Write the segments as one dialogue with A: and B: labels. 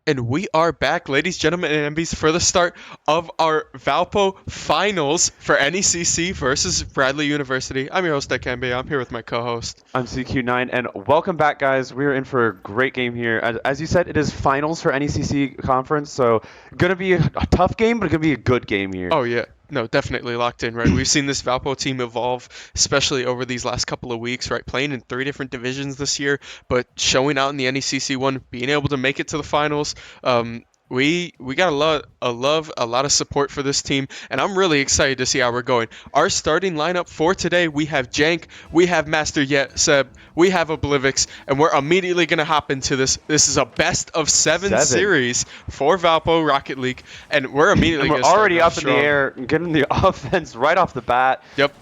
A: And we are back, ladies, gentlemen, and MBs, for the start of our Valpo finals for NECC versus Bradley University. I'm your host, Dikembe. I'm here with my co-host.
B: I'm CQ9, and welcome back, guys. We're in for a great game here. As you said, it is finals for NECC conference, so gonna be a tough game, but gonna be a good game here.
A: Oh, yeah. No, definitely locked in, right? We've seen this Valpo team evolve, especially over these last couple of weeks, right? Playing in 3 different divisions this year, but showing out in the NECC one, being able to make it to the finals. We got a lot of support for this team, and I'm really excited to see how we're going. Our starting lineup for today, we have Jank, we have Master Yet Seb, we have Oblivix, and we're immediately gonna hop into this. This is a best of seven series for Valpo Rocket League, and we're immediately
B: And we're
A: gonna
B: already
A: start
B: up in the air, getting the offense right off the bat.
A: Yep.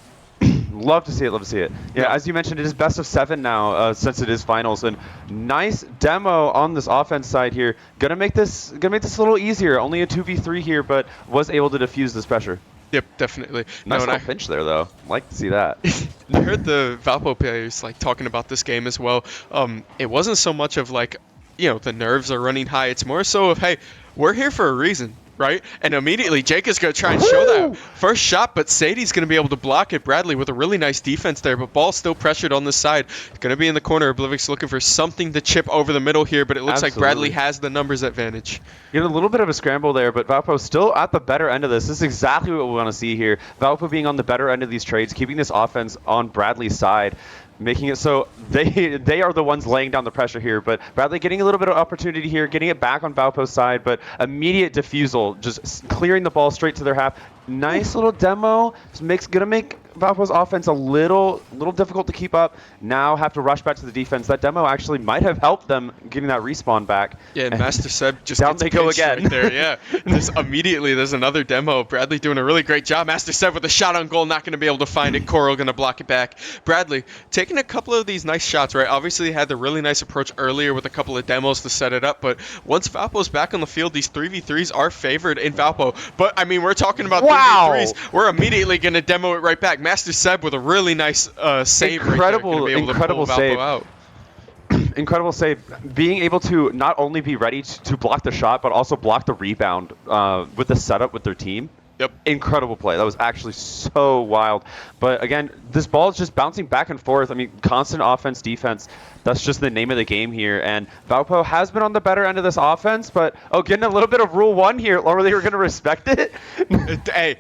B: Love to see it. Love to see it. Yeah, as you mentioned, it is best of 7 now since it is finals, and nice demo on this offense side here. Gonna make this a little easier. Only a 2v3 here, but was able to defuse this pressure.
A: Yep, definitely.
B: Nice little pinch there, though. Like to see that.
A: I heard the Valpo players talking about this game as well. It wasn't so much of the nerves are running high. It's more so of, hey, we're here for a reason, right? And immediately Jake is going to try and show that first shot, but Sadie's going to be able to block it. Bradley with a really nice defense there, but ball still pressured on this side. Going to be in the corner. Oblivix looking for something to chip over the middle here, but it looks like Bradley has the numbers advantage.
B: You know, a little bit of a scramble there, but Valpo still at the better end of this. This is exactly what we want to see here. Valpo being on the better end of these trades, keeping this offense on Bradley's side, making it so they are the ones laying down the pressure here. But Bradley getting a little bit of opportunity here, getting it back on Valpo's side, but immediate defusal, just clearing the ball straight to their half. Nice little demo. Gonna make Valpo's offense a little difficult to keep up. Now have to rush back to the defense. That demo actually might have helped them getting that respawn back.
A: Yeah, and Master Seb just
B: down
A: gets
B: they go again.
A: Right there. Yeah, immediately there's another demo. Bradley doing a really great job. Master Seb with a shot on goal, not going to be able to find it. Coral going to block it back. Bradley taking a couple of these nice shots, right? Obviously he had the really nice approach earlier with a couple of demos to set it up, but once Valpo's back on the field, these 3v3s are favored in Valpo. But I mean, we're talking about 3v3s. We're immediately going to demo it right back. Master Seb with a really nice save.
B: Incredible,
A: right there,
B: incredible save.
A: Out.
B: Incredible save. Being able to not only be ready to block the shot, but also block the rebound with the setup with their team.
A: Yep.
B: Incredible play. That was actually so wild. But again, this ball is just bouncing back and forth. I mean, constant offense, defense. That's just the name of the game here. And Valpo has been on the better end of this offense, but getting a little bit of Rule 1 here. Or they were going to respect it.
A: Hey.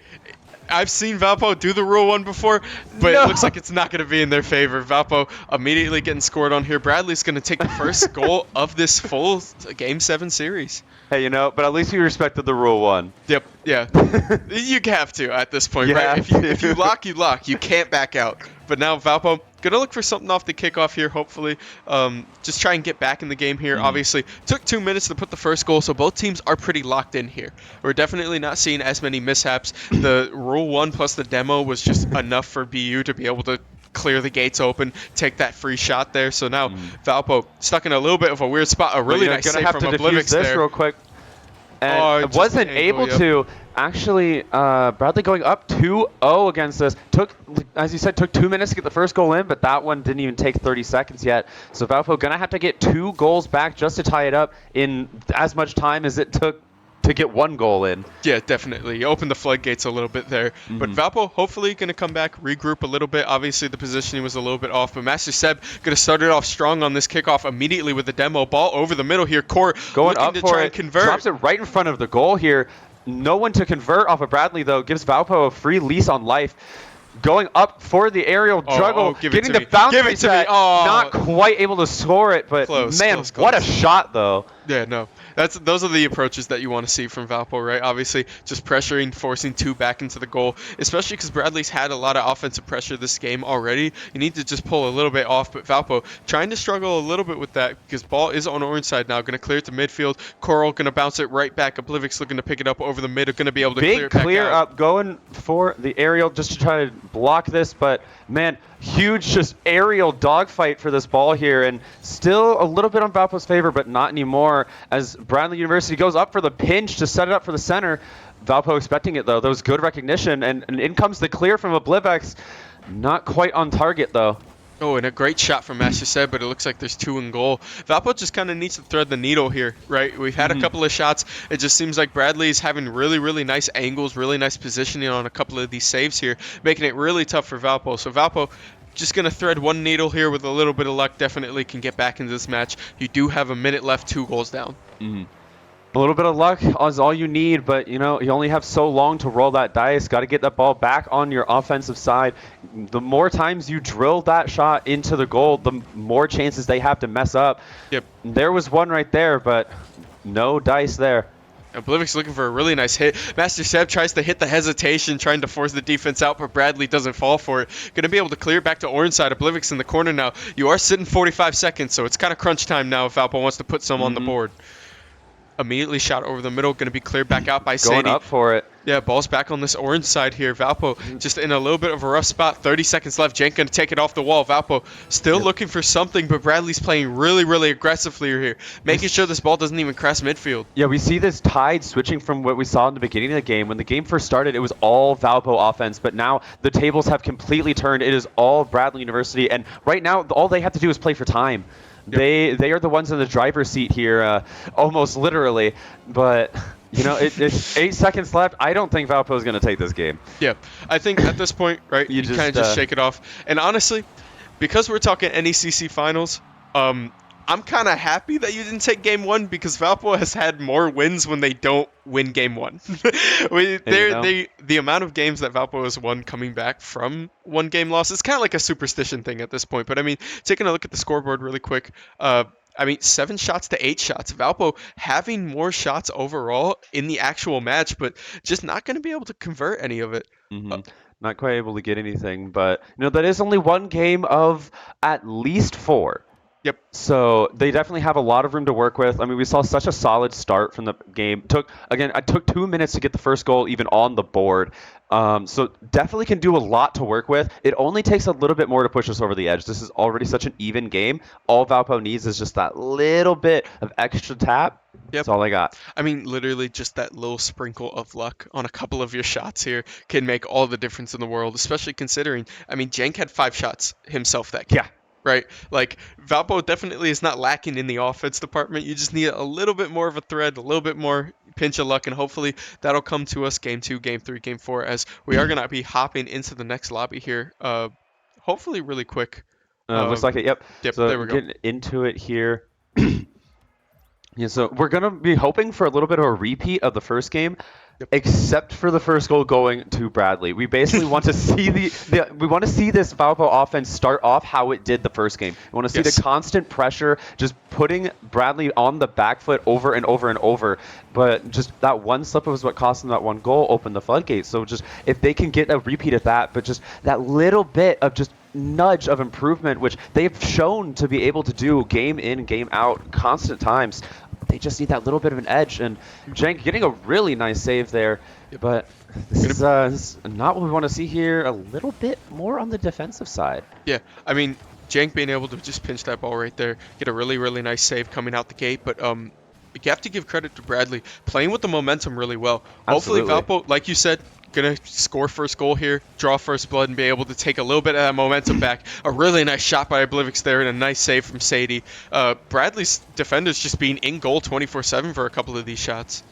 A: I've seen Valpo do the Rule 1 before, but it looks like it's not going to be in their favor. Valpo immediately getting scored on here. Bradley's going to take the first goal of this full Game 7 series.
B: Hey, but at least you respected the Rule 1.
A: Yep, yeah. You have to at this point, right? If you lock, you lock. You can't back out. But now Valpo going to look for something off the kickoff here, hopefully. Just try and get back in the game here. Obviously, took 2 minutes to put the first goal, so both teams are pretty locked in here. We're definitely not seeing as many mishaps. The Rule 1 plus the demo was just enough for BU to be able to clear the gates open, take that free shot there. So now Valpo stuck in a little bit of a weird spot. A really nice save from Oblivix there.
B: This real quick. And wasn't able to. Actually, Bradley going up 2-0 against this. As you said, took 2 minutes to get the first goal in, but that one didn't even take 30 seconds yet. So Valpo going to have to get 2 goals back just to tie it up in as much time as it took to get 1 goal in.
A: Yeah, definitely. You opened the floodgates a little bit there. But Valpo hopefully going to come back, regroup a little bit. Obviously, the positioning was a little bit off, but Master Seb going to start it off strong on this kickoff immediately with the demo. Ball over the middle here. Core
B: going up
A: to
B: for
A: try
B: it.
A: And convert.
B: Drops it right in front of the goal here. No one to convert off of Bradley, though. Gives Valpo a free lease on life. Going up for the aerial juggle, getting the bounce reset, not quite able to score it, but close. What a shot, though.
A: Yeah, no. Those are the approaches that you want to see from Valpo, right? Obviously, just pressuring, forcing 2 back into the goal, especially because Bradley's had a lot of offensive pressure this game already. You need to just pull a little bit off, but Valpo trying to struggle a little bit with that because ball is on orange side now. Going to clear it to midfield. Coral going to bounce it right back. Oblivix looking to pick it up over the mid. Going to be able to clear it back out.
B: Up, going for the aerial just to try to block this, but man, huge just aerial dogfight for this ball here, and still a little bit on Valpo's favor, but not anymore as Bradley University goes up for the pinch to set it up for the center. Valpo expecting it, though. That was good recognition, and in comes the clear from Oblivix. Not quite on target, though.
A: Oh, and a great shot from Master Seb, but it looks like there's two in goal. Valpo just kind of needs to thread the needle here, right? We've had a couple of shots. It just seems like Bradley's having really, really nice angles, really nice positioning on a couple of these saves here, making it really tough for Valpo. So Valpo just going to thread one needle here with a little bit of luck. Definitely can get back into this match. You do have a minute left, 2 goals down.
B: A little bit of luck is all you need, but you only have so long to roll that dice. Got to get that ball back on your offensive side. The more times you drill that shot into the goal, the more chances they have to mess up.
A: Yep.
B: There was one right there, but no dice there.
A: Oblivic's looking for a really nice hit. Master Seb tries to hit the hesitation, trying to force the defense out, but Bradley doesn't fall for it. Going to be able to clear back to orange side. Oblivic's in the corner now. You are sitting 45 seconds, so it's kind of crunch time now if Valpo wants to put some on the board. Immediately shot over the middle, going to be cleared back out by Sadie.
B: Going up for it.
A: Yeah, ball's back on this orange side here. Valpo just in a little bit of a rough spot. 30 seconds left. Jank going to take it off the wall. Valpo still looking for something, but Bradley's playing really, really aggressively here, making sure this ball doesn't even cross midfield.
B: Yeah, we see this tide switching from what we saw in the beginning of the game. When the game first started, it was all Valpo offense, but now the tables have completely turned. It is all Bradley University, and right now all they have to do is play for time. Yep. They are the ones in the driver's seat here, almost literally. But it's 8 seconds left. I don't think Valpo is going to take this game.
A: Yeah, I think at this point, right, you kind of just shake it off. And honestly, because we're talking NECC finals, I'm kind of happy that you didn't take game one because Valpo has had more wins when they don't win game one. The amount of games that Valpo has won coming back from one game loss, it's kind of like a superstition thing at this point. But I mean, taking a look at the scoreboard really quick, 7 shots to 8 shots. Valpo having more shots overall in the actual match, but just not going to be able to convert any of it.
B: Not quite able to get anything, but that is only one game of at least 4.
A: Yep.
B: So they definitely have a lot of room to work with. I mean, we saw such a solid start from the game. I took 2 minutes to get the first goal even on the board. So definitely can do a lot to work with. It only takes a little bit more to push us over the edge. This is already such an even game. All Valpo needs is just that little bit of extra tap. Yep. That's all I got.
A: I mean, literally just that little sprinkle of luck on a couple of your shots here can make all the difference in the world, especially considering, Jank had 5 shots himself that game. Yeah. Right? Like, Valpo definitely is not lacking in the offense department. You just need a little bit more of a thread, a little bit more pinch of luck, and hopefully that'll come to us game 2, game 3, game 4, as we are going to be hopping into the next lobby here, hopefully really quick.
B: Looks like it, yep. So
A: there we go.
B: Getting into it here. Yeah, so we're going to be hoping for a little bit of a repeat of the first game. Yep. Except for the first goal going to Bradley. We basically want to see we want to see this Valpo offense start off how it did the first game. We want to see the constant pressure, just putting Bradley on the back foot over and over and over. But just that one slip was what cost them that one goal, opened the floodgates. So just if they can get a repeat of that, but just that little bit of just nudge of improvement, which they've shown to be able to do game in, game out, constant times. They just need that little bit of an edge, and Jank getting a really nice save there, but this is not what we want to see here. A little bit more on the defensive side.
A: Yeah, Jank being able to just pinch that ball right there, get a really, really nice save coming out the gate, but you have to give credit to Bradley, playing with the momentum really well.
B: Absolutely.
A: Hopefully Valpo, like you said, gonna score first goal here, draw first blood, and be able to take a little bit of that momentum back. A really nice shot by Oblivix there, and a nice save from Sadie. Bradley's defenders just being in goal 24/7 for a couple of these shots.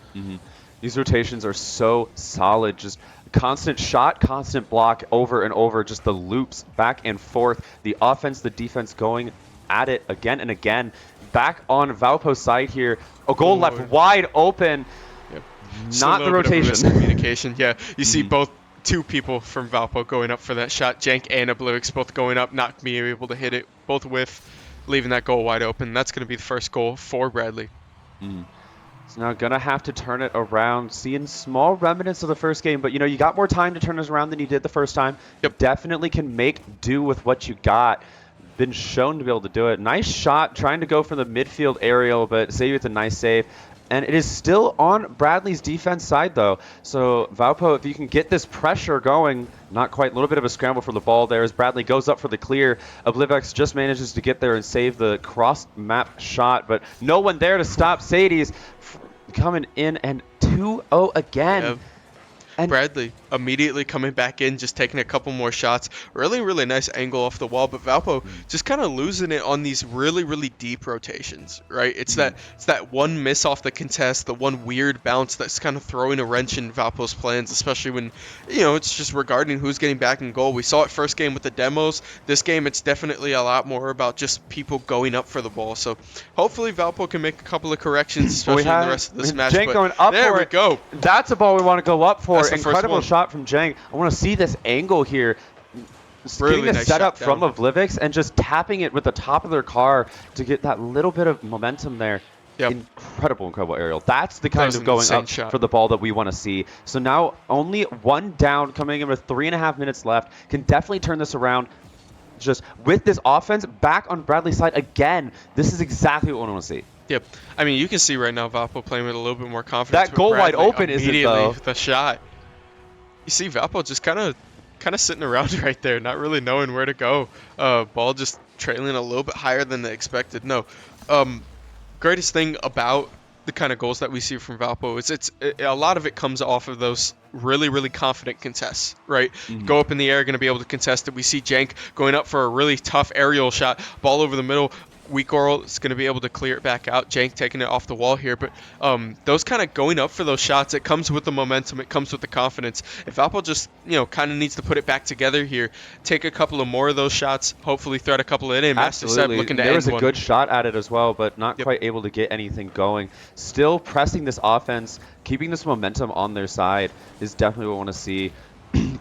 B: These rotations are so solid, just constant shot, constant block over and over, just the loops back and forth. The offense, the defense going at it again and again. Back on Valpo's side here, a goal left wide open. Not the rotation.
A: Communication. Yeah, you see both 2 people from Valpo going up for that shot. Jank and Oblivix both going up, not being able to hit it, both with leaving that goal wide open. That's going to be the first goal for Bradley.
B: So now going to have to turn it around, seeing small remnants of the first game, but you got more time to turn this around than you did the first time.
A: Yep.
B: Definitely can make do with what you got. Been shown to be able to do it. Nice shot, trying to go for the midfield aerial, but Sadie with a nice save. And it is still on Bradley's defense side, though. So, Valpo, if you can get this pressure going, not quite, a little bit of a scramble for the ball there as Bradley goes up for the clear. Oblivix just manages to get there and save the cross-map shot, but no one there to stop Sadie's coming in, and 2-0 again.
A: Yeah.
B: And
A: Bradley immediately coming back in, just taking a couple more shots. Really, really nice angle off the wall, but Valpo just kind of losing it on these really, really deep rotations, right? It's that one miss off the contest, the one weird bounce that's kind of throwing a wrench in Valpo's plans, especially when, it's just regarding who's getting back in goal. We saw it first game with the demos. This game, it's definitely a lot more about just people going up for the ball. So hopefully Valpo can make a couple of corrections, especially in the rest of this match.
B: Cenk going up
A: there
B: for
A: we
B: it.
A: go.
B: That's a ball we want to go up for.
A: That's the first
B: Incredible
A: one.
B: shot from Cenk. I want to see this angle here.
A: Really
B: Getting the
A: nice
B: setup
A: shot
B: from
A: down.
B: Oblivix and just tapping it with the top of their car to get that little bit of momentum there.
A: Yep.
B: Incredible aerial. That's the kind
A: was
B: of
A: an
B: going
A: insane
B: up
A: shot.
B: for the ball that we want to see. So now only one down, coming in with 3.5 minutes left. Can definitely turn this around. Just with this offense back on Bradley's side again, this is exactly what we want to see.
A: Yep. I mean, you can see right now Valpo playing with a little bit more confidence.
B: That
A: with
B: goal wide
A: Bradley
B: open, isn't it, though?
A: The shot. You see Valpo just kind of sitting around right there, not really knowing where to go. Ball just trailing a little bit higher than they expected. No. Greatest thing about the kind of goals that we see from Valpo is a lot of it comes off of those really, really confident contests, right? Go up in the air, going to be able to contest it. We see Cenk going up for a really tough aerial shot, ball over the middle. Weak Oral is going to be able to clear it back out. Cenk taking it off the wall here. But those kind of going up for those shots, it comes with the momentum. It comes with the confidence. If Valpo just, kind of needs to put it back together here, take a couple of more of those shots, hopefully thread a couple in. Master Seb looking to
B: there was
A: end
B: a
A: one.
B: good shot at it as well, but not quite able to get anything going. Still pressing this offense, keeping this momentum on their side is definitely what we want to see.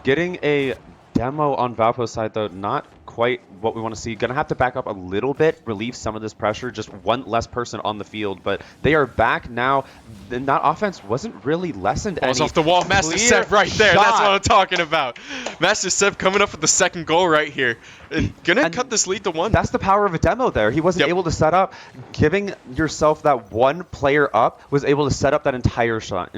B: Getting a demo on Valpo's side, though, not quite what we want to see. Going to have to back up a little bit, relieve some of this pressure, just one less person on the field, but they are back now. And that offense wasn't really lessened.
A: Balls off the wall. Master Seb right there.
B: Shot.
A: That's what I'm talking about. Master Seb coming up with the second goal right here. Gonna cut this lead to 1.
B: That's the power of a demo there. He wasn't able to set up. Giving yourself that one player up was able to set up that entire shot,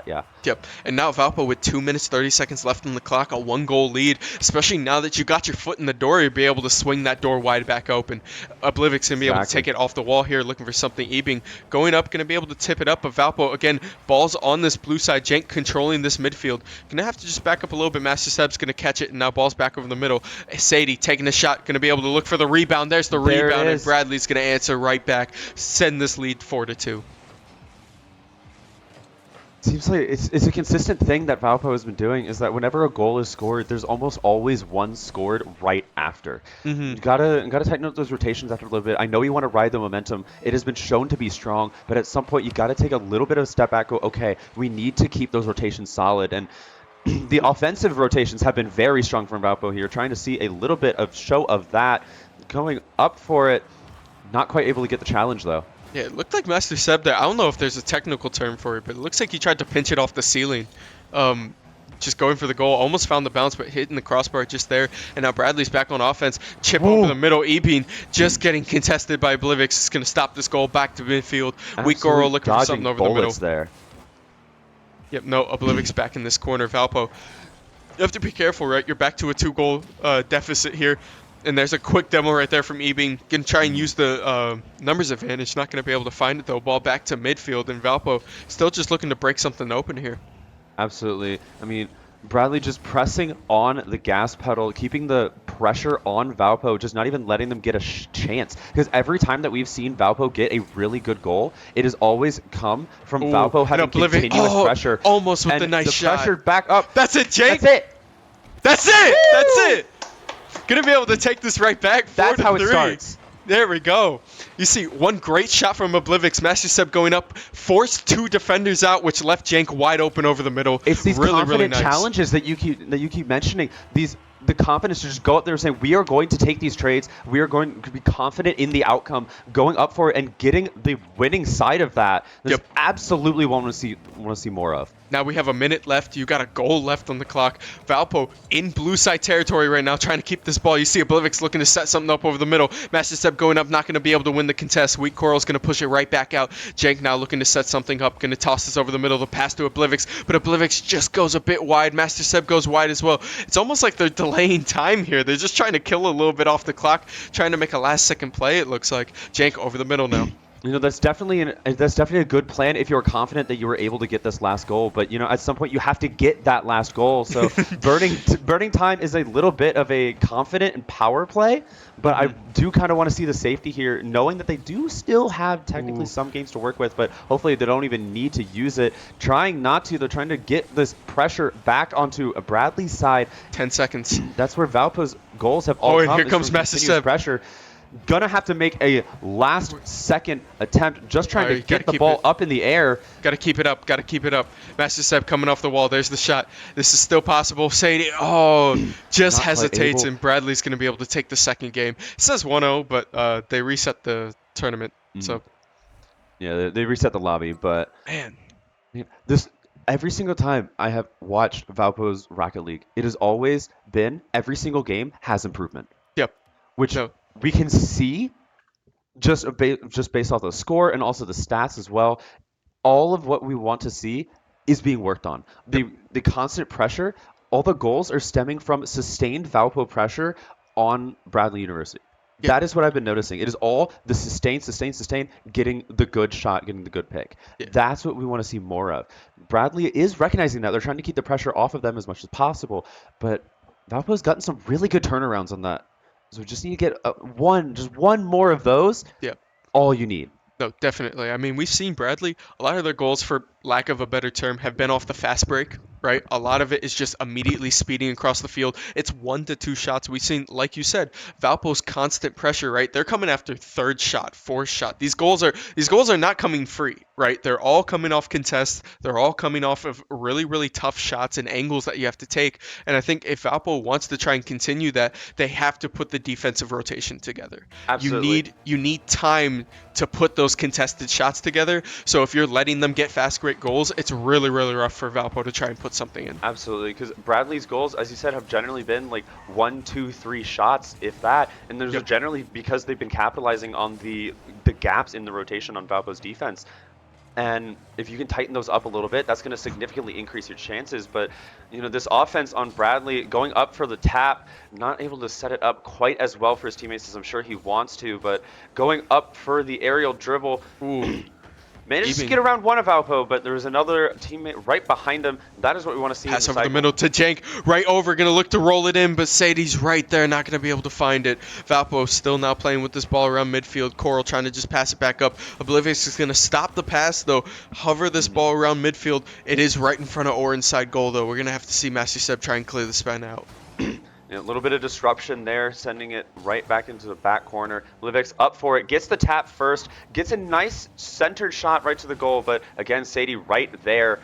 B: yeah.
A: Yep. And now Valpo with 2 minutes, 30 seconds left on the clock, a 1-goal lead, especially now that you got your foot in the door, you'll be able to swing that door wide back open. Oblivix going to be able to take it off the wall here, looking for something. Ebing going up, going to be able to tip it up. But Valpo, again, balls on this blue side. Cenk controlling this midfield. Going to have to just back up a little bit. Master Seb's going to catch it, and now ball's back over the middle. Sadie taking a shot, going to be able to look for the rebound. There's the rebound, and Bradley's going to answer right back, send this lead 4-2.
B: Seems like it's a consistent thing that Valpo has been doing, is that whenever a goal is scored, there's almost always one scored right after. You gotta tighten up those rotations after a little bit. I know you want to ride the momentum. It has been shown to be strong, but at some point you gotta take a little bit of a step back. Go, okay, we need to keep those rotations solid. And the offensive rotations have been very strong from Valpo here. Trying to see a little bit of show of that, going up for it. Not quite able to get the challenge though.
A: Yeah, it looked like Master Seb there. I don't know if there's a technical term for it, but it looks like he tried to pinch it off the ceiling. Just going for the goal. Almost found the bounce, but hitting the crossbar just there. And now Bradley's back on offense. Chip over the middle. Ebing just getting contested by Oblivix. It's going to stop this goal back to midfield. Weak Oral looking for something over the middle.
B: There.
A: Yep, no, Oblivix back in this corner. Valpo, you have to be careful, right? You're back to a 2-goal deficit here. And there's a quick demo right there from Ebing. Going to try and use the numbers advantage. Not going to be able to find it, though. Ball back to midfield. And Valpo still just looking to break something open here.
B: Absolutely. I mean, Bradley just pressing on the gas pedal, keeping the pressure on Valpo, just not even letting them get a chance. Because every time that we've seen Valpo get a really good goal, it has always come from Valpo having continuous pressure.
A: Almost with the nice shot.
B: Pressure back up.
A: That's it, Cenk.
B: That's it.
A: That's it. Woo! That's it. Gonna be able to take this right back.
B: That's how it starts.
A: There we go. You see one great shot from Oblivix. Master Seb going up, forced 2 defenders out, which left Cenk wide open over the middle.
B: It's these
A: really,
B: confident
A: really nice
B: challenges that you keep mentioning. The confidence to just go up there and say, we are going to take these trades. We are going to be confident in the outcome, going up for it and getting the winning side of that. There's absolutely want to see more of.
A: Now we have a minute left. You got a goal left on the clock. Valpo in blue side territory right now, trying to keep this ball. You see Oblivix looking to set something up over the middle. Master Seb going up, not going to be able to win the contest. Weak Coral's going to push it right back out. Cenk now looking to set something up, going to toss this over the middle. The pass to Oblivix, but Oblivix just goes a bit wide. Master Seb goes wide as well. It's almost like they're delaying time here. They're just trying to kill a little bit off the clock, trying to make a last-second play, it looks like. Cenk over the middle now.
B: That's definitely a good plan if you're confident that you were able to get this last goal. But at some point you have to get that last goal. So burning time is a little bit of a confident and power play. But I do kind of want to see the safety here, knowing that they do still have technically some games to work with. But hopefully they don't even need to use it. Trying not to. They're trying to get this pressure back onto a Bradley's side.
A: 10 seconds.
B: That's where Valpo's goals have all come.
A: And here comes Massive Seb.
B: Pressure. Gonna have to make a last second attempt, just trying to get the ball up in the air.
A: Got to keep it up. Master Seb coming off the wall. There's the shot. This is still possible. Sadie, just hesitates, and Bradley's going to be able to take the second game. It says 1-0, but they reset the tournament. So
B: yeah, they reset the lobby. But
A: man,
B: this every single time I have watched Valpo's Rocket League, it has always been every single game has improvement.
A: Yep.
B: Which we can see just based off the score and also the stats as well. All of what we want to see is being worked on. The constant pressure, all the goals are stemming from sustained Valpo pressure on Bradley University. Yep. That is what I've been noticing. It is all the sustain, getting the good shot, getting the good pick. Yeah. That's what we want to see more of. Bradley is recognizing that. They're trying to keep the pressure off of them as much as possible. But Valpo's gotten some really good turnarounds on that. So we just need to get one more of those.
A: Yeah.
B: All you need.
A: No, definitely. I mean, we've seen Bradley, a lot of their goals, for lack of a better term, have been off the fast break, right? A lot of it is just immediately speeding across the field. It's 1 to 2 shots. We've seen, like you said, Valpo's constant pressure, right? They're coming after third shot, fourth shot. These goals are not coming free, right? They're all coming off contests. They're all coming off of really, really tough shots and angles that you have to take. And I think if Valpo wants to try and continue that, they have to put the defensive rotation together.
B: Absolutely.
A: You need time to put those contested shots together. So if you're letting them get fast break goals, it's really, really rough for Valpo to try and put something in.
B: Absolutely, because Bradley's goals, as you said, have generally been like 1, 2, 3 shots, if that. And there's generally, because they've been capitalizing on the gaps in the rotation on Valpo's defense. And if you can tighten those up a little bit, that's going to significantly increase your chances. But, this offense on Bradley going up for the tap, not able to set it up quite as well for his teammates as I'm sure he wants to, but going up for the aerial dribble. Managed to get around one of Valpo, but there was another teammate right behind him. That is what we want to see.
A: Pass over the middle to Jank. Right over, going to look to roll it in, but Sadie's right there, not going to be able to find it. Valpo still now playing with this ball around midfield. Coral trying to just pass it back up. Oblivious is going to stop the pass, though. Hover this ball around midfield. It is right in front of Orange side goal, though. We're going to have to see Master Seb try and clear the span out.
B: A little bit of disruption there, sending it right back into the back corner. Livix up for it, gets the tap first, gets a nice centered shot right to the goal, but again, Sadie right there.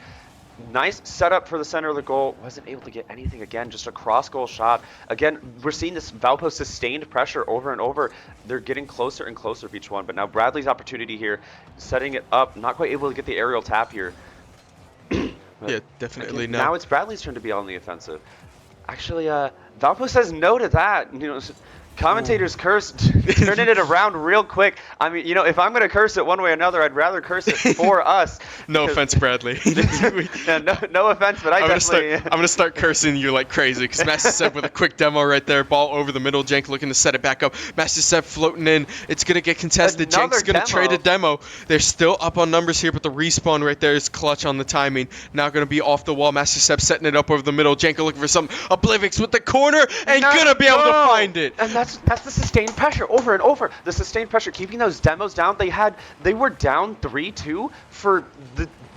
B: Nice setup for the center of the goal. Wasn't able to get anything again, just a cross-goal shot. Again, we're seeing this Valpo sustained pressure over and over. They're getting closer and closer for each one, but now Bradley's opportunity here, setting it up, not quite able to get the aerial tap here.
A: Yeah, definitely not.
B: Now it's Bradley's turn to be on the offensive. Actually, Valpo says no to that. Commentators cursed, turning it around real quick. I mean, if I'm going to curse it one way or another, I'd rather curse it for us.
A: No offense, Bradley.
B: Yeah, no offense, but I'm
A: going to start cursing you like crazy, because Master Seb with a quick demo right there. Ball over the middle. Jank looking to set it back up. Master Seb floating in. It's going to get contested. Jank's going to trade a demo. They're still up on numbers here, but the respawn right there is clutch on the timing. Now going to be off the wall. Master Seb setting it up over the middle. Jank looking for something. Oblivix with the corner and going to be able to find it.
B: And that's the sustained pressure over and over. The sustained pressure, keeping those demos down. They were down 3-2 for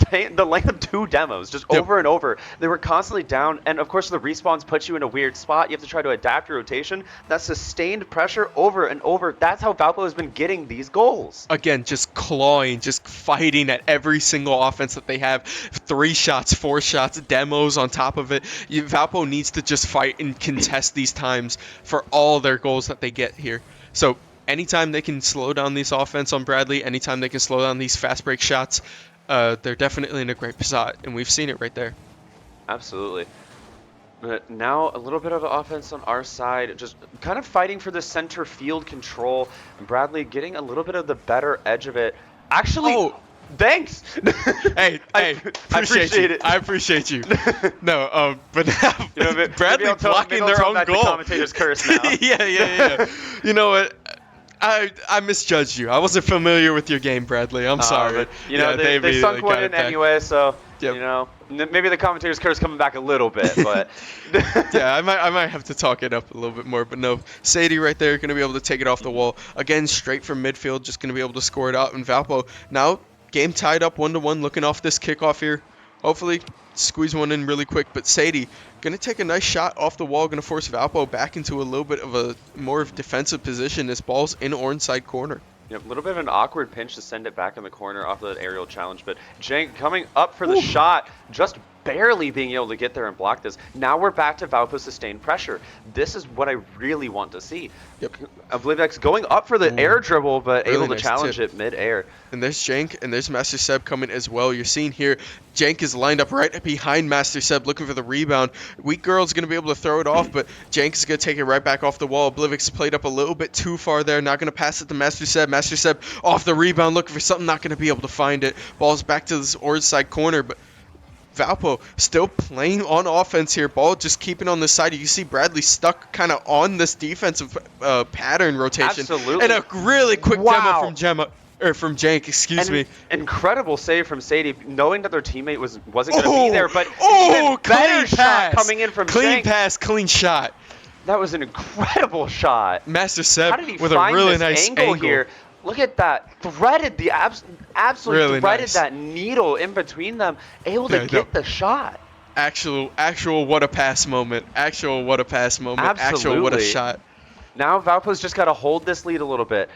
B: the length of 2 demos, just over and over. They were constantly down, and of course the respawns put you in a weird spot. You have to try to adapt your rotation. That sustained pressure over and over. That's how Valpo has been getting these goals.
A: Again, just clawing, just fighting at every single offense that they have. 3 shots, 4 shots, demos on top of it. Valpo needs to just fight and contest these times for all their goals that they get here. So anytime they can slow down this offense on Bradley, anytime they can slow down these fast break shots, they're definitely in a great spot, and we've seen it right there.
B: Absolutely. But now a little bit of offense on our side, just kind of fighting for the center field control. Bradley getting a little bit of the better edge of it. Actually, thanks.
A: Hey, appreciate it. I appreciate you. No, but now Bradley blocking their own goal.
B: The commentators curse now.
A: Yeah. You know what? I misjudged you. I wasn't familiar with your game, Bradley. I'm sorry.
B: But
A: Yeah,
B: they
A: immediately
B: sunk one
A: got
B: in
A: it back.
B: anyway, so
A: Yep.
B: maybe the commentator's curse coming back a little bit, but
A: Yeah, I might have to talk it up a little bit more, but no, Sadie right there going to be able to take it off the wall again, straight from midfield, just going to be able to score it out. And Valpo now game tied up 1-1, looking off this kickoff here. Hopefully squeeze one in really quick, but Sadie going to take a nice shot off the wall, going to force Valpo back into a little bit of a more of defensive position. This ball's in orange side corner.
B: Yep, a little bit of an awkward pinch to send it back in the corner off the aerial challenge, but Jank coming up for the shot, just barely being able to get there and block this. Now we're back to Valpo's sustained pressure. This is what I really want to see.
A: Yep.
B: Oblivix going up for the air dribble, but
A: Really
B: able to
A: nice
B: challenge
A: tip.
B: it mid-air.
A: And there's Jank, and there's Master Seb coming as well. You're seeing here, Jank is lined up right behind Master Seb looking for the rebound. Weak Girl's going to be able to throw it off, but Jank is going to take it right back off the wall. Oblivix played up a little bit too far there. Not going to pass it to Master Seb. Master Seb off the rebound looking for something, not going to be able to find it. Ball's back to this orange side corner, but Valpo still playing on offense here. Ball just keeping on the side. You see Bradley stuck kind of on this defensive pattern rotation.
B: Absolutely.
A: And a really quick
B: Wow.
A: demo from Jank, excuse me.
B: Incredible save from Sadie, knowing that their teammate wasn't going to be there, but
A: oh,
B: even better
A: clean
B: shot
A: pass.
B: coming in from
A: Clean
B: Jank.
A: pass, clean shot.
B: That was an incredible shot.
A: Master Seb
B: How did he
A: with a
B: find
A: really
B: this
A: nice
B: angle here? Look at that. Threaded the absolutely
A: Really
B: threaded
A: nice.
B: that needle in between them, able to
A: Yeah,
B: get the shot.
A: Actual what a pass moment. Actual what a pass moment. Actual what a
B: Absolutely.
A: shot.
B: Now Valpo's just got to hold this lead a little bit.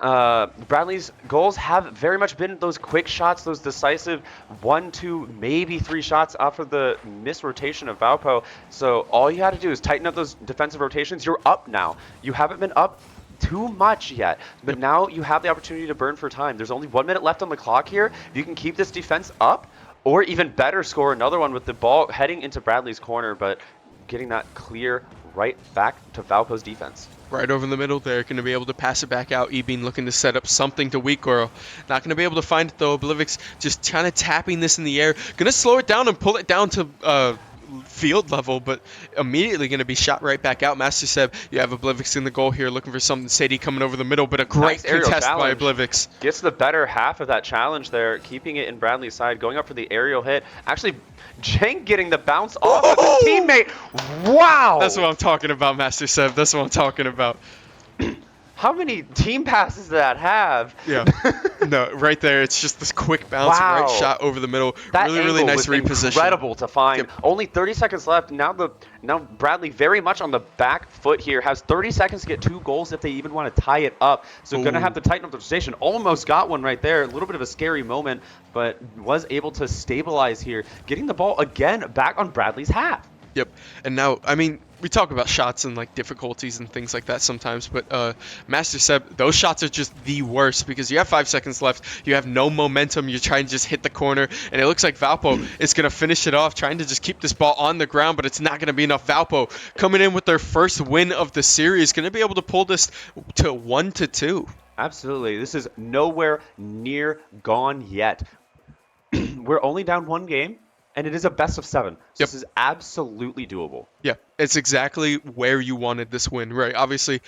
B: Bradley's goals have very much been those quick shots, those decisive 1, 2, maybe 3 shots off of the missed rotation of Valpo. So all you had to do is tighten up those defensive rotations. You're up now. You haven't been up too much yet, but now you have the opportunity to burn for time. There's only 1 minute left on the clock here. If you can keep this defense up, or even better, score another one with the ball heading into Bradley's corner, but getting that clear right back to Valpo's defense.
A: Right over the middle there, going to be able to pass it back out. Ebeen looking to set up something to Weak Girl. Not going to be able to find it though. Oblivix just kind of tapping this in the air. Going to slow it down and pull it down to field level, but immediately going to be shot right back out. Master Seb, you have Oblivix in the goal here looking for something. Sadie coming over the middle, but a great
B: Nice aerial
A: contest by
B: challenge.
A: Oblivix.
B: Gets the better half of that challenge there, keeping it in Bradley's side, going up for the aerial hit. Actually, Jank getting the bounce off of his teammate. Wow!
A: That's what I'm talking about, Master Seb. That's what I'm talking about.
B: How many team passes did that have?
A: Yeah. No, right there. It's just this quick bounce,
B: Wow.
A: right shot over the middle.
B: That
A: really
B: angle
A: nice
B: was
A: reposition.
B: incredible to find.
A: Yep.
B: Only 30 seconds left. Now Bradley very much on the back foot here. Has 30 seconds to get 2 goals if they even want to tie it up. So going to have to tighten up the rotation. Almost got one right there. A little bit of a scary moment, but was able to stabilize here, getting the ball again back on Bradley's half.
A: Yep. And now, I mean, we talk about shots and like difficulties and things like that sometimes, but Master Seb, those shots are just the worst because you have 5 seconds left. You have no momentum. You're trying to just hit the corner, and it looks like Valpo is going to finish it off, trying to just keep this ball on the ground, but it's not going to be enough. Valpo coming in with their first win of the series, going to be able to pull this to 1-2.
B: Absolutely. This is nowhere near gone yet. We're only down 1 game. And it is a best of 7. So
A: Yep.
B: This is absolutely doable.
A: Yeah, it's exactly where you wanted this win, right? Obviously,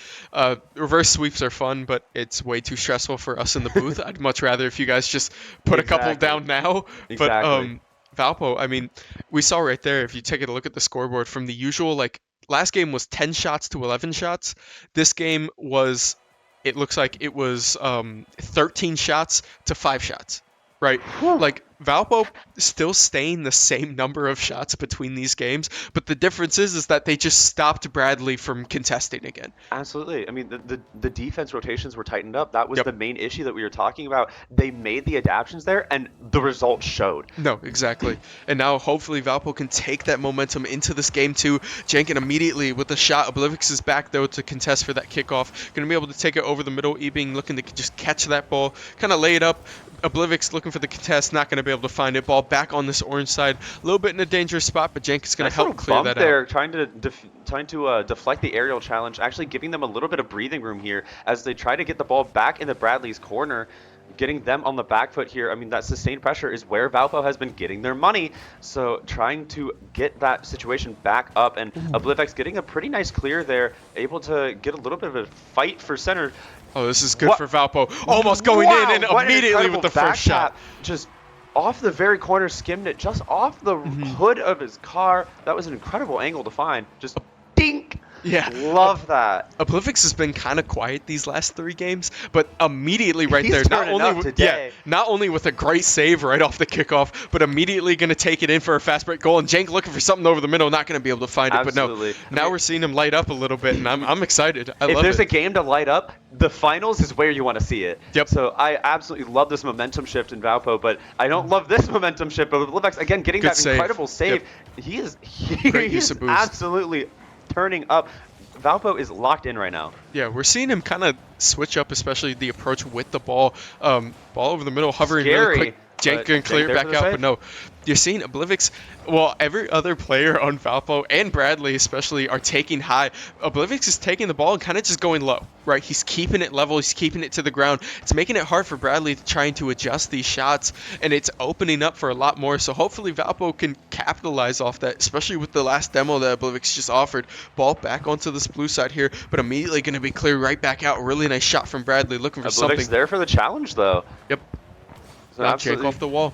A: reverse sweeps are fun, but it's way too stressful for us in the booth. I'd much rather if you guys just put a couple down now.
B: Exactly.
A: But Valpo, I mean, we saw right there, if you take a look at the scoreboard, from the usual, like, last game was 10 shots to 11 shots. This game was, it looks like it was 13 shots to 5 shots. Right, like Valpo still staying the same number of shots between these games, but the difference is that they just stopped Bradley from contesting again.
B: Absolutely. I mean, the defense rotations were tightened up. That was
A: Yep.
B: the main issue that we were talking about. They made the adaptations there, and the results showed.
A: No, exactly. And now hopefully Valpo can take that momentum into this game too. Jankin immediately with the shot. Oblivix is back though to contest for that kickoff. Going to be able to take it over the middle. Ebing looking to just catch that ball, kind of lay it up. Oblivix looking for the contest, not going to be able to find it. Ball back on this orange side, a little bit in a dangerous spot, but Jank is going to help clear that
B: there,
A: out.
B: trying to deflect the aerial challenge, actually giving them a little bit of breathing room here as they try to get the ball back into Bradley's corner. getting them on the back foot here. I mean, that sustained pressure is where Valpo has been getting their money. So trying to get that situation back up, and Oblivix getting a pretty nice clear there, able to get a little bit of a fight for center.
A: Oh, this is good for Valpo. Almost going in and immediately with the first shot.
B: Just off the very corner, skimmed it just off the hood of his car. That was an incredible angle to find. Just dink.
A: Yeah.
B: Love that.
A: Oblivix has been kind of quiet these last 3 games, but immediately right
B: He's
A: there, not only with a great save right off the kickoff, but immediately going to take it in for a fast break goal. And Jank looking for something over the middle, not going to be able to find it.
B: Absolutely.
A: But no, now we're seeing him light up a little bit, and I'm excited.
B: If there's a game to light up, the finals is where you want to see it.
A: Yep.
B: So I absolutely love this momentum shift in Valpo, but I don't love this momentum shift. But with Oblivix, again, getting that incredible save, he is absolutely turning up. Valpo is locked in right now.
A: Yeah, we're seeing him kind of switch up, especially the approach with the ball. Ball over the middle, hovering really quick. Jank can clear it back out, but no. You're seeing Oblivix, well, every other player on Valpo and Bradley especially are taking high. Oblivix is taking the ball and kind of just going low, right? He's keeping it level. He's keeping it to the ground. It's making it hard for Bradley trying to adjust these shots, and it's opening up for a lot more. So hopefully Valpo can capitalize off that, especially with the last demo that Oblivix just offered. Ball back onto this blue side here, but immediately going to be cleared right back out. Really nice shot from Bradley, looking for something.
B: Oblivix there for the challenge, though.
A: Yep.
B: So
A: Not Jank off the wall.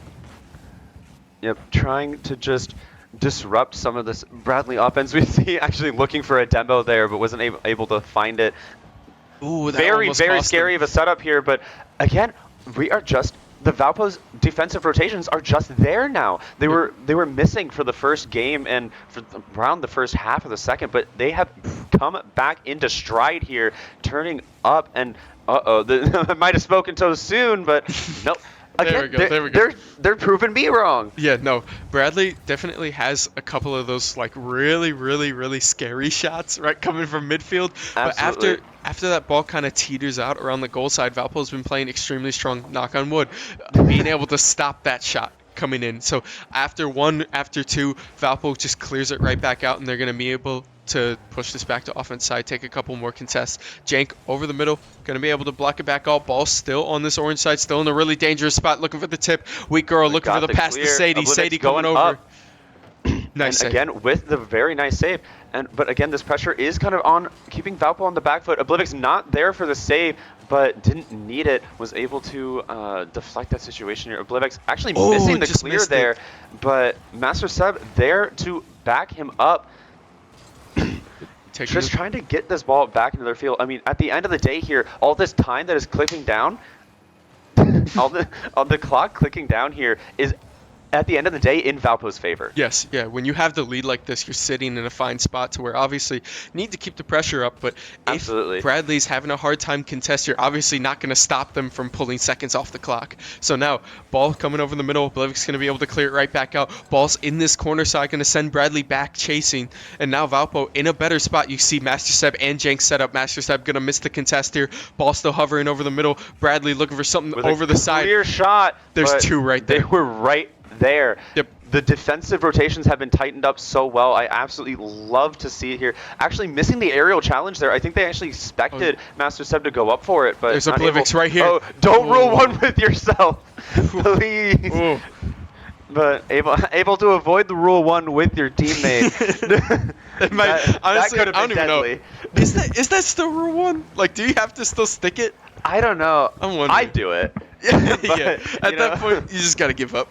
B: Yep, trying to just disrupt some of this Bradley offense. We see actually looking for a demo there, but wasn't able to find it.
A: Ooh, that
B: very scary of a setup here, but again, we are just the Valpo's defensive rotations are just there now. They were missing for the first game and for around the first half of the second, but they have come back into stride here, turning up and I might have spoken too soon, but nope. Again,
A: there we go.
B: They're proving me wrong.
A: Yeah, no. Bradley definitely has a couple of those like really scary shots, right, coming from midfield.
B: Absolutely.
A: But after that ball kind of teeters out around the goal side, Valpo's been playing extremely strong, knock on wood, being able to stop that shot coming in. So after 1, after 2, Valpo just clears it right back out, and they're going to be able to push this back to offense side, take a couple more contests. Jank over the middle, going to be able to block it back out. Ball still on this orange side, still in a really dangerous spot, looking for the tip. Weak girl looking for the pass to Sadie. Sadie going over. Nice save.
B: Again, with the very nice save. But again, this pressure is kind of on keeping Valpo on the back foot. Oblivix not there for the save, but didn't need it. Was able to deflect that situation here. Oblivix actually missing the clear there, but Master Seb there to back him up. Just trying to get this ball back into their field. I mean, at the end of the day here, all this time that is clicking down, all the clock clicking down here is at the end of the day in Valpo's favor.
A: Yes, yeah. When you have the lead like this, you're sitting in a fine spot to where obviously you need to keep the pressure up. But
B: absolutely,
A: if Bradley's having a hard time contest, you're obviously not going to stop them from pulling seconds off the clock. So now, ball coming over the middle. Oblivix going to be able to clear it right back out. Ball's in this corner side, going to send Bradley back chasing. And now Valpo in a better spot. You see Master Seb and Jank set up. Master Seb going to miss the contest here. Ball still hovering over the middle. Bradley looking for something
B: with
A: over the side.
B: Clear shot.
A: There's 2 right there.
B: They were right there.
A: Yep.
B: The defensive rotations have been tightened up so well. I absolutely love to see it here. Actually missing the aerial challenge there. I think they actually expected Master Seb to go up for it, but
A: there's Oblivix right here.
B: Oh, don't rule one with yourself, please. But able to avoid the rule 1 with your teammate.
A: Honestly,
B: that could have been
A: I don't
B: deadly.
A: even know. Is that still rule 1? Like, do you have to still stick it?
B: I don't know.
A: I'm wondering.
B: I'd do it.
A: Yeah, at that point, you just got to give up.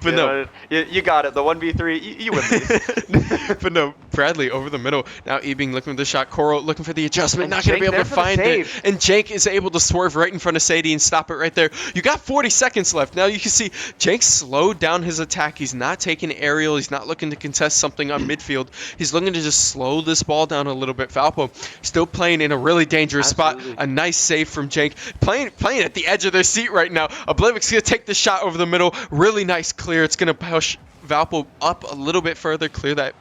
A: But no.
B: You got it. The 1v3, you win these.
A: But no, Bradley over the middle. Now Ebing looking for the shot. Coral looking for the adjustment.
B: And
A: not going to be able to find it.
B: save.
A: And Jank is able to swerve right in front of Sadie and stop it right there. You got 40 seconds left. Now you can see Jank slowed down his attack. He's not taking aerial. He's not looking to contest something on midfield. He's looking to just slow this ball down a little bit. Valpo still playing in a really dangerous spot. A nice save from Jank. Playing at the edge of their seat right now. Oblivix going to take the shot over the middle. Really nice clear. It's going to push Valpo up a little bit further, clear that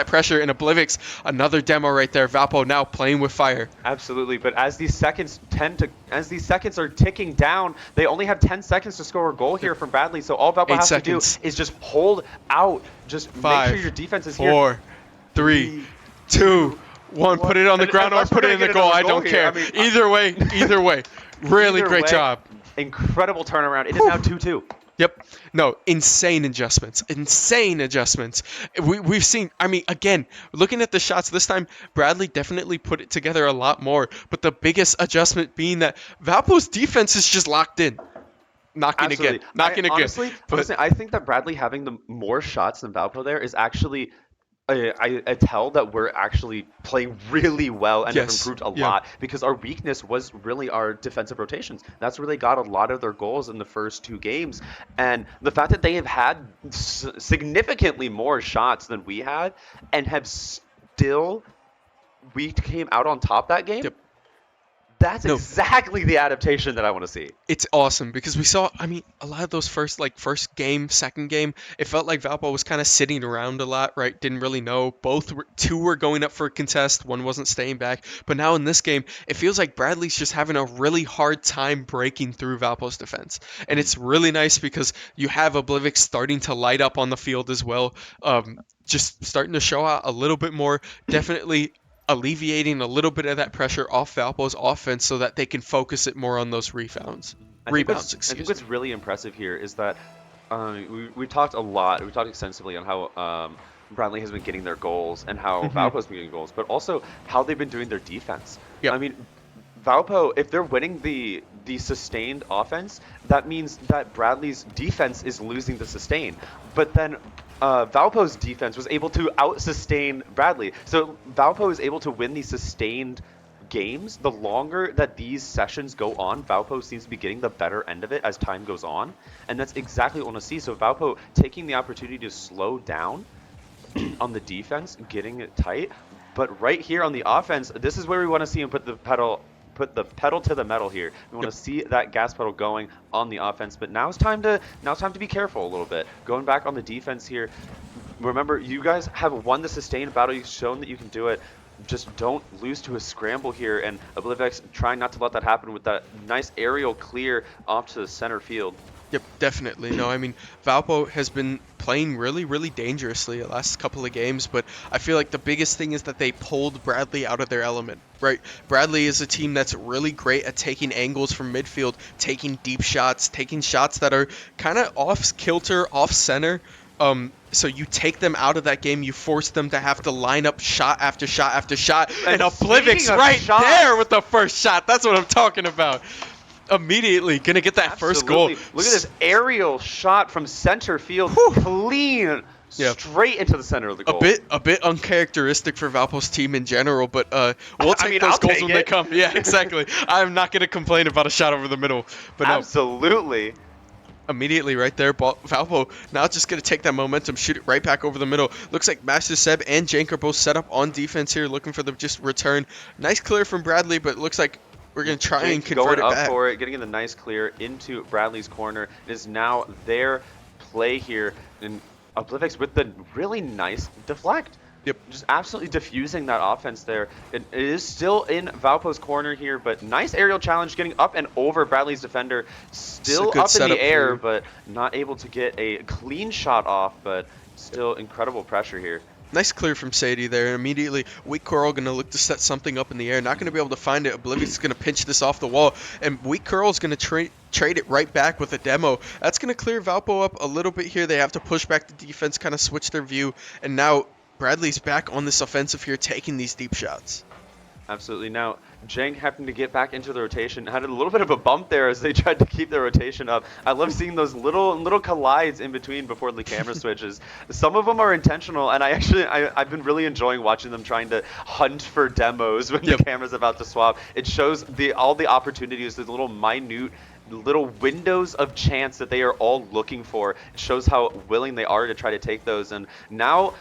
A: pressure, and Oblivix, another demo right there. Valpo now playing with fire.
B: Absolutely, but as these seconds are ticking down, they only have 10 seconds to score a goal here from Bradley. So all Valpo has to do is just hold out, just
A: 5,
B: make sure your defense is here.
A: 4, 3, 2, 1. Put it on the ground or put it in the goal. I don't care. Either way, really great job.
B: Incredible turnaround. It is now 2-2.
A: Yep. No, insane adjustments. Insane adjustments. We've seen, I mean, again, looking at the shots this time, Bradley definitely put it together a lot more. But the biggest adjustment being that Valpo's defense is just locked in. Knocking again.
B: Absolutely. I
A: Knocking again.
B: honestly,
A: But
B: I think that Bradley having the more shots than Valpo there is actually I tell that we're actually playing really well and have
A: yes.
B: improved a
A: Yeah.
B: lot because our weakness was really our defensive rotations. That's where they got a lot of their goals in the first 2 games. And the fact that they have had significantly more shots than we had and have still, we came out on top that game.
A: Yep.
B: That's
A: No.
B: exactly the adaptation that I want to see.
A: It's awesome because we saw, I mean, a lot of those first game, second game, it felt like Valpo was kind of sitting around a lot, right? Didn't really know. Two were going up for a contest, one wasn't staying back. But now in this game, it feels like Bradley's just having a really hard time breaking through Valpo's defense. And it's really nice because you have Oblivic starting to light up on the field as well. Just starting to show out a little bit more. Definitely alleviating a little bit of that pressure off Valpo's offense so that they can focus it more on those rebounds.
B: I think what's really impressive here is that we talked a lot, we talked extensively on how Bradley has been getting their goals and how Valpo's been getting goals, but also how they've been doing their defense.
A: Yep.
B: I mean, Valpo, if they're winning the sustained offense, that means that Bradley's defense is losing the sustain. But then Valpo's defense was able to out-sustain Bradley. So Valpo is able to win these sustained games. The longer that these sessions go on, Valpo seems to be getting the better end of it as time goes on. And that's exactly what I want to see. So Valpo taking the opportunity to slow down on the defense, getting it tight. But right here on the offense, this is where we want to see him put the pedal to the metal here. We want to see that gas pedal going on the offense, but now it's time to be careful a little bit. Going back on the defense here, remember, you guys have won the sustained battle. You've shown that you can do it. Just don't lose to a scramble here, and Oblivex trying not to let that happen with that nice aerial clear off to the center field.
A: Yep, definitely. No, I mean, Valpo has been playing really, really dangerously the last couple of games, but I feel like the biggest thing is that they pulled Bradley out of their element, right? Bradley is a team that's really great at taking angles from midfield, taking deep shots, taking shots that are kind of off kilter, off center. So you take them out of that game, you force them to have to line up shot after shot after shot, and Oblivic's right there with the first shot. That's what I'm talking about. Immediately gonna get that first goal.
B: Look at this aerial shot from center field, clean, straight into the center of the goal.
A: A bit uncharacteristic for Valpo's team in general, but we'll take those goals when they come. Yeah, exactly. I'm not gonna complain about a shot over the middle, but
B: absolutely.
A: Immediately right there, Valpo now just going to take that momentum, shoot it right back over the middle. Looks like Master Seb and Jank are both set up on defense here, looking for the just return. Nice clear from Bradley, but it looks like we're going to try and convert it back.
B: Going up for it, getting in the nice clear into Bradley's corner. It is now their play here, and Oblivix with the really nice deflect.
A: Yep.
B: Just absolutely diffusing that offense there. It is still in Valpo's corner here, but nice aerial challenge getting up and over Bradley's defender. Still up in the air, but not able to get a clean shot off, but still incredible pressure here.
A: Nice clear from Sadie there. Immediately, Weak Curl going to look to set something up in the air. Not going to be able to find it. Oblivious is going to pinch this off the wall. And Weak Curl is going to trade it right back with a demo. That's going to clear Valpo up a little bit here. They have to push back the defense, kind of switch their view. And now Bradley's back on this offensive here, taking these deep shots.
B: Absolutely. Now, Jank happened to get back into the rotation. Had a little bit of a bump there as they tried to keep their rotation up. I love seeing those little collides in between before the camera switches. Some of them are intentional, and I've been really enjoying watching them trying to hunt for demos when the camera's about to swap. It shows all the opportunities, the little minute little windows of chance that they are all looking for. It shows how willing they are to try to take those. And now,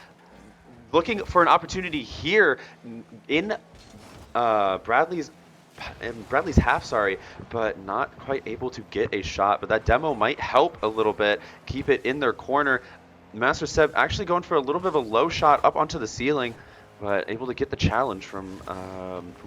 B: looking for an opportunity here in Bradley's half, but not quite able to get a shot. But that demo might help a little bit, keep it in their corner. Master Seb actually going for a little bit of a low shot up onto the ceiling, but able to get the challenge from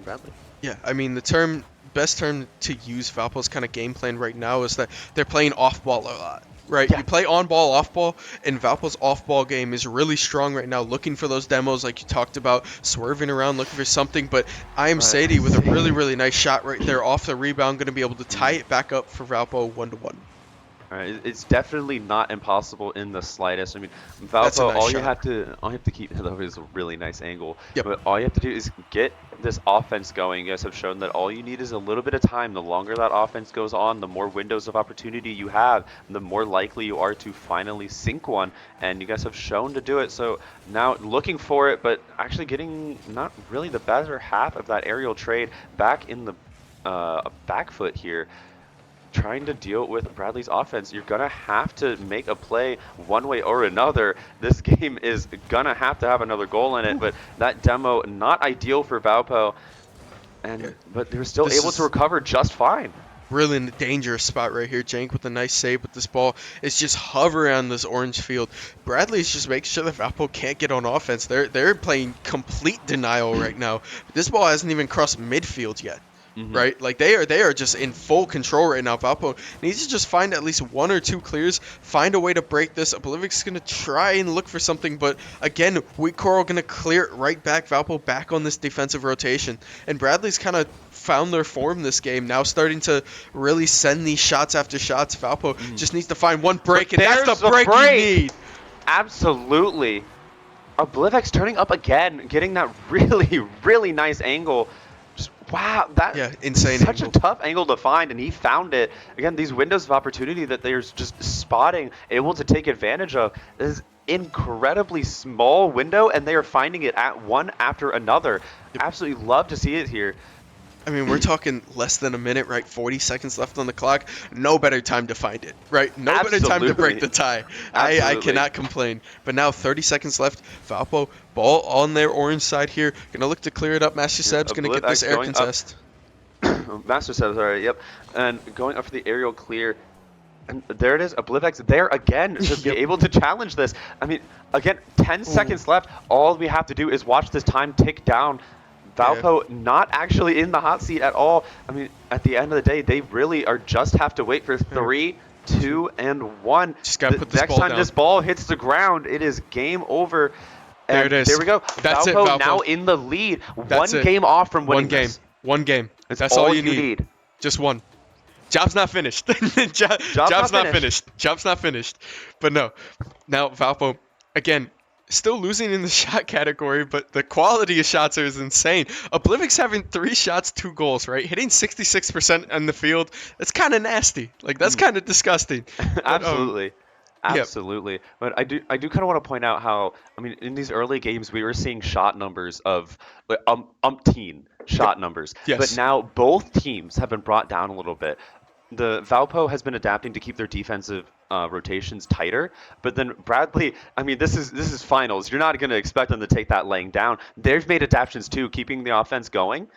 B: Bradley.
A: Yeah, I mean, the best term to use Valpo's kind of game plan right now is that they're playing off ball a lot. right?
B: Yeah.
A: You play on ball, off ball, and Valpo's off ball game is really strong right now, looking for those demos like you talked about, swerving around, looking for something. But I am Sadie with a really, really nice shot right there off the rebound, going to be able to tie it back up for Valpo 1-1.
B: It's definitely not impossible in the slightest. I mean,
A: That's a
B: Valpo,
A: nice
B: all you
A: shot.
B: have to keep that is a really nice angle.
A: Yep.
B: But all you have to do is get this offense going. You guys have shown that all you need is a little bit of time. The longer that offense goes on, the more windows of opportunity you have, the more likely you are to finally sink one. And you guys have shown to do it. So now looking for it, but actually getting not really the better half of that aerial trade back in the back foot here. Trying to deal with Bradley's offense, you're going to have to make a play one way or another. This game is going to have another goal in it, but that demo, not ideal for Valpo, but they're still able to recover just fine.
A: Really in a dangerous spot right here. Jank with a nice save, but this ball is just hovering on this orange field. Bradley's just making sure that Valpo can't get on offense. They're playing complete denial right now. This ball hasn't even crossed midfield yet. Right, like they are just in full control right now. Valpo needs to just find at least one or two clears, find a way to break this. Oblivic's gonna try and look for something, but again, Weak Coral gonna clear it right back. Valpo back on this defensive rotation, and Bradley's kind of found their form this game. Now starting to really send these shots after shots. Valpo just needs to find one break, and that's the break you need.
B: Absolutely. Oblivic's turning up again, getting that really, really nice angle. Wow,
A: insane
B: such
A: angle.
B: A tough angle to find, and he found it. Again, these windows of opportunity that they're just spotting, able to take advantage of. This is incredibly small window, and they are finding it at one after another. Absolutely love to see it here.
A: I mean, we're talking less than a minute, right? 40 seconds left on the clock. No better time to find it, right? No better time to break the tie. I cannot complain. But now 30 seconds left. Valpo, ball on their orange side here. Going to look to clear it up. Master Seb's going to get this air contest.
B: Master Seb's, all right, yep. And going up for the aerial clear. And there it is, Oblivic's there again to be able to challenge this. I mean, again, 10 seconds left. All we have to do is watch this time tick down. Valpo not actually in the hot seat at all. I mean, at the end of the day, they really are just have to wait for 3, 2, and 1.
A: Just gotta put this
B: next
A: ball
B: time
A: down.
B: this ball hits the ground, it is game over. And
A: there it is.
B: There we go.
A: That's
B: Valpo,
A: Valpo
B: now in the lead.
A: That's
B: one game off from winning.
A: One game. That's
B: all
A: all you need. Just one. Job's not finished. Job's not finished. Job's not finished. But no. Now Valpo, again, still losing in the shot category, but the quality of shots is insane. Oblivic's having 3 shots, 2 goals, right? Hitting 66% on the field. That's kind of nasty. Like, that's kind of disgusting.
B: Absolutely.
A: But,
B: Absolutely. Yep. But I do kind of want to point out how, I mean, in these early games, we were seeing shot numbers of like, umpteen shot numbers.
A: Yes.
B: But now both teams have been brought down a little bit. The Valpo has been adapting to keep their defensive rotations tighter, but then Bradley, I mean, this is finals. You're not going to expect them to take that laying down. They've made adaptations too, keeping the offense going.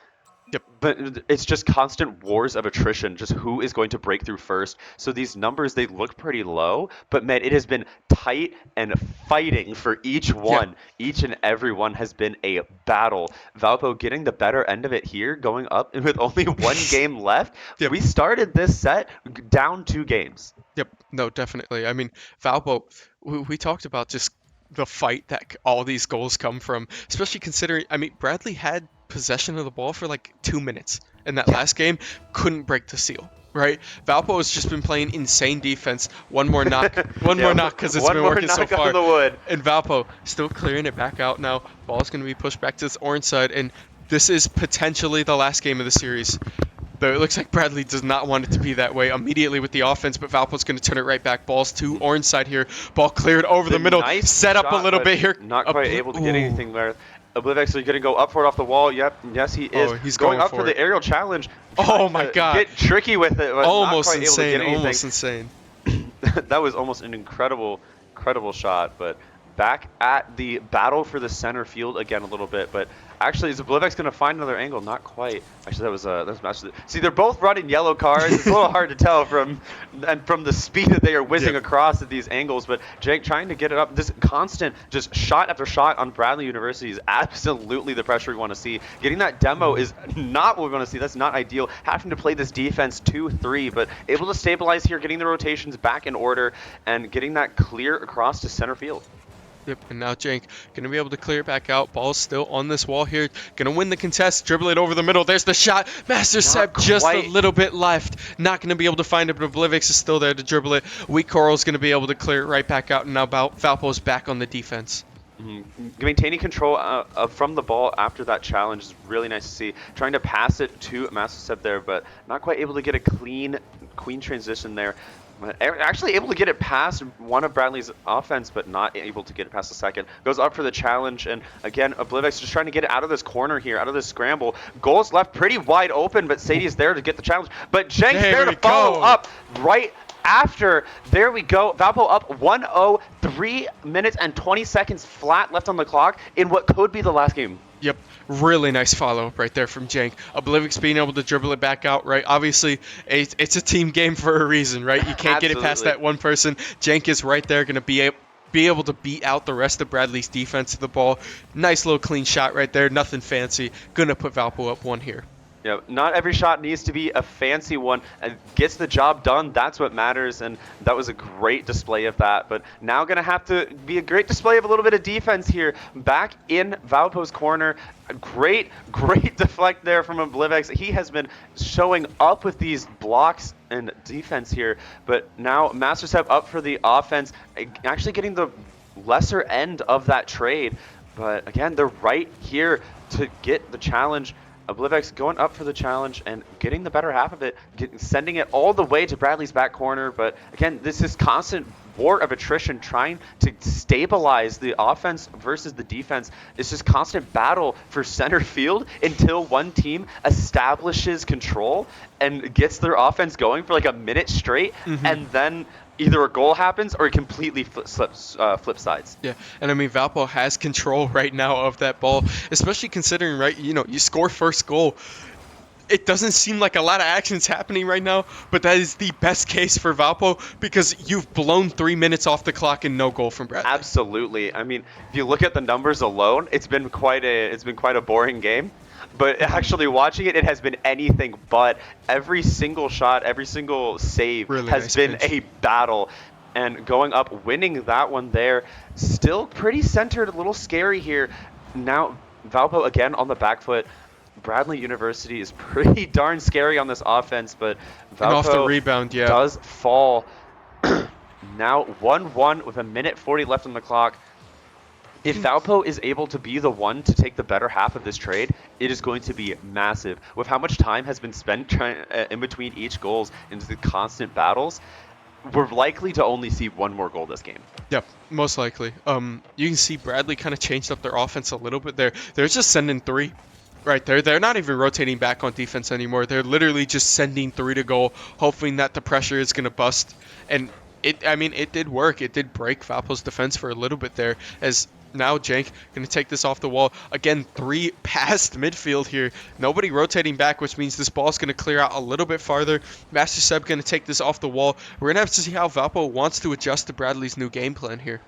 A: Yep.
B: But it's just constant wars of attrition, just who is going to break through first. So these numbers, they look pretty low, but man, it has been tight and fighting for each one. Yeah. Each and every one has been a battle. Valpo getting the better end of it here, going up with only one game left. Yep. We started this set down 2 games.
A: Yep. No, definitely. I mean, Valpo, we talked about just the fight that all these goals come from, especially considering, I mean, Bradley had possession of the ball for like 2 minutes in that last game, couldn't break the seal, right? Valpo has just been playing insane defense. One more knock, more knock because it's been working so far.
B: On the wood.
A: And Valpo still clearing it back out now. Ball's going to be pushed back to this orange side, and this is potentially the last game of the series. Though it looks like Bradley does not want it to be that way immediately with the offense, but Valpo's going to turn it right back. Ball's to orange side here. Ball cleared over the middle.
B: Nice
A: set up
B: shot,
A: a little bit here.
B: Not quite able to get anything there. Oblivic's going to go up for it off the wall. Yep. Yes, he is.
A: He's
B: going up for the aerial challenge.
A: Oh, my God.
B: Get tricky with it.
A: Almost insane. Almost insane.
B: That was almost an incredible shot. But back at the battle for the center field again a little bit. But Actually, is Oblivek's going to find another angle? Not quite. Actually, that was Master. See, they're both running yellow cars. It's a little hard to tell from the speed that they are whizzing across at these angles. But Jake trying to get it up. This constant just shot after shot on Bradley University is absolutely the pressure we want to see. Getting that demo is not what we want to see. That's not ideal. Having to play this defense 2-3, but able to stabilize here, getting the rotations back in order, and getting that clear across to center field.
A: Yep, and now Jank going to be able to clear it back out. Ball's still on this wall here. Going to win the contest, dribble it over the middle. There's the shot. Master Sep just a little bit left. Not going to be able to find it, but Oblivix is still there to dribble it. Weak Coral's going to be able to clear it right back out, and now Valpo's back on the defense.
B: Maintaining control from the ball after that challenge is really nice to see. Trying to pass it to Master Sep there, but not quite able to get a clean transition there. Actually able to get it past one of Bradley's offense, but not able to get it past the second. Goes up for the challenge, and again, Oblivix just trying to get it out of this corner here, out of this scramble. Goal's left pretty wide open, but Sadie's there to get the challenge. But Jenk's there to follow up right after. There we go. Valpo up 1-0, 3 minutes and 20 seconds flat left on the clock in what could be the last game.
A: Yep, really nice follow-up right there from Jank. Oblivix being able to dribble it back out, right? Obviously, it's a team game for a reason, right? You can't get it past that one person. Jank is right there, going to be able to beat out the rest of Bradley's defense to the ball. Nice little clean shot right there, nothing fancy. Going to put Valpo up 1 here.
B: Yeah, not every shot needs to be a fancy one. It gets the job done. That's what matters, and that was a great display of that. But now going to have to be a great display of a little bit of defense here. Back in Valpo's corner. A great deflect there from Oblivix. He has been showing up with these blocks and defense here. But now Master Sep up for the offense, actually getting the lesser end of that trade. But again, they're right here to get the challenge. Oblivix going up for the challenge and getting the better half of it, sending it all the way to Bradley's back corner. But again, this is constant war of attrition, trying to stabilize the offense versus the defense. It's just constant battle for center field until one team establishes control and gets their offense going for like a minute straight, and then either a goal happens or it completely flip sides.
A: Yeah, and I mean, Valpo has control right now of that ball, especially considering, right, you score first goal. It doesn't seem like a lot of action's happening right now, but that is the best case for Valpo because you've blown 3 minutes off the clock and no goal from Bradley.
B: Absolutely. I mean, if you look at the numbers alone, it's been quite a boring game. But actually watching it, it has been anything but. Every single shot, every single save has been a battle. And going up, winning that one there, still pretty centered, a little scary here. Now, Valpo again on the back foot. Bradley University is pretty darn scary on this offense, but Valpo
A: and off the rebound,
B: does fall. Now 1-1 with 1:40 left on the clock. If Valpo is able to be the one to take the better half of this trade, it is going to be massive. With how much time has been spent in between each goals into the constant battles, we're likely to only see one more goal this game.
A: Yep, most likely. You can see Bradley kind of changed up their offense a little bit there. They're just sending 3 right there. They're not even rotating back on defense anymore. They're literally just sending 3 to goal, hoping that the pressure is going to bust. And it did work. It did break Valpo's defense for a little bit there, as now Jank going to take this off the wall. Again, 3 past midfield here. Nobody rotating back, which means this ball's going to clear out a little bit farther. Master Sep going to take this off the wall. We're going to have to see how Valpo wants to adjust to Bradley's new game plan here.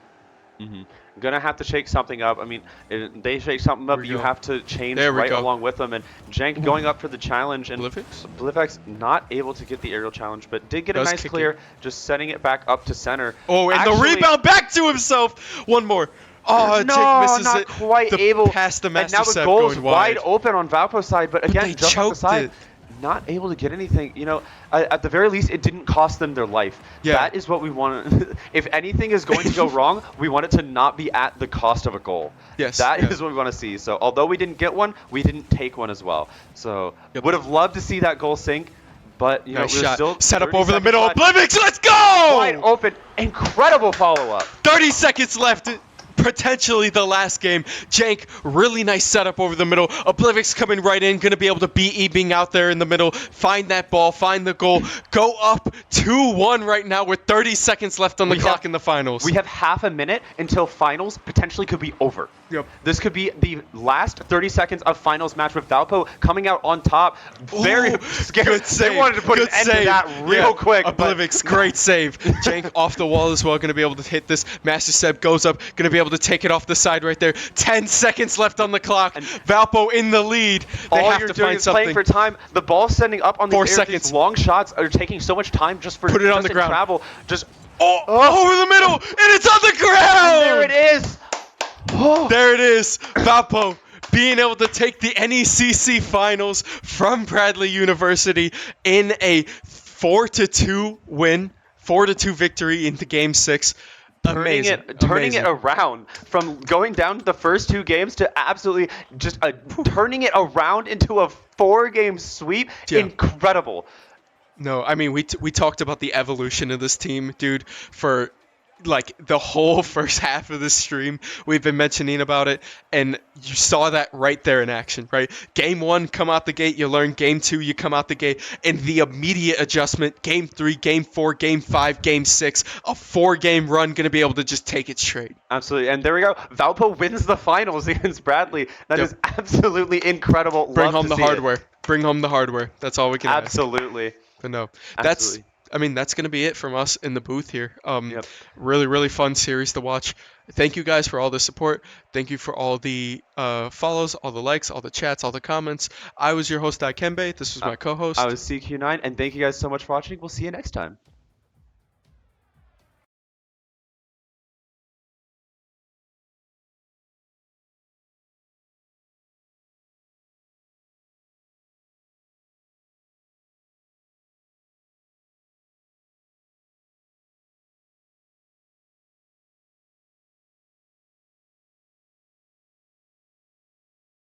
B: Gonna have to shake something up. I mean, if they shake something up, you have to change right along with them. And Jank going up for the challenge, and Oblivix not able to get the aerial challenge, but did get a nice clear, just setting it back up to center.
A: Oh, and the rebound back to himself. One more. Oh,
B: no,
A: Jake misses
B: not
A: it.
B: quite able.
A: Past the Master
B: and now
A: Sep
B: the goal's
A: going
B: wide open on Valpo's side, but again,
A: they
B: just off the side.
A: it.
B: Not able to get anything. At the very least, it didn't cost them their life.
A: Yeah.
B: That is what we want. If anything is going to go wrong, we want it to not be at the cost of a goal.
A: Yes.
B: That is what we want to see. So although we didn't get one, we didn't take one as well. So would have loved to see that goal sink, but
A: nice
B: we're
A: shot.
B: still
A: Set up over the middle.
B: left.
A: Oblivix, let's go!
B: Wide open, incredible follow-up.
A: 30 seconds left. potentially the last game. Jank, really nice setup over the middle. Oblivic's coming right in, going to be able to beat Ebing out there in the middle, find that ball, find the goal, go up 2-1 right now with 30 seconds left on the clock in the finals.
B: We have half a minute until finals potentially could be over.
A: Yep.
B: This could be the last 30 seconds of finals match with Valpo coming out on top. Very scary.
A: Good save.
B: They wanted to put an end to that real quick.
A: Oblivic's great save. Jank off the wall as well, going to be able to hit this. Master Seb goes up, going to be able to take it off the side right there. 10 seconds left on the clock. And Valpo in the lead. They
B: all
A: have
B: you're
A: to
B: doing
A: find
B: is
A: something.
B: playing for time. The ball sending up on the
A: 4
B: air.
A: seconds.
B: These long shots are taking so much time just for
A: Put it on the
B: just in
A: ground.
B: travel. Just
A: over the middle, and it's on the ground.
B: there it is.
A: There it is. Valpo being able to take the NECC finals from Bradley University in a 4-2 win, 4-2 victory into Game 6. Amazing.
B: Turning it around from going down the first 2 games to absolutely just turning it around into a 4-game sweep.
A: Yeah.
B: Incredible.
A: No, I mean, we talked about the evolution of this team, dude, for like the whole first half of this stream. We've been mentioning about it, and you saw that right there in action, right? Game 1, come out the gate, you learn. Game 2, you come out the gate, and the immediate adjustment. Game 3, Game 4, Game 5, Game 6, a 4-game run, going to be able to just take it straight.
B: Absolutely, and there we go. Valpo wins the finals against Bradley. That is absolutely incredible.
A: Bring home the hardware. Bring home the hardware. That's all we can
B: absolutely.
A: ask. But no,
B: Absolutely.
A: that's going to be it from us in the booth here. Really, really fun series to watch. Thank you guys for all the support. Thank you for all the follows, all the likes, all the chats, all the comments. I was your host, Dikembe. This was my co-host.
B: I was CQ9, and thank you guys so much for watching. We'll see you next time.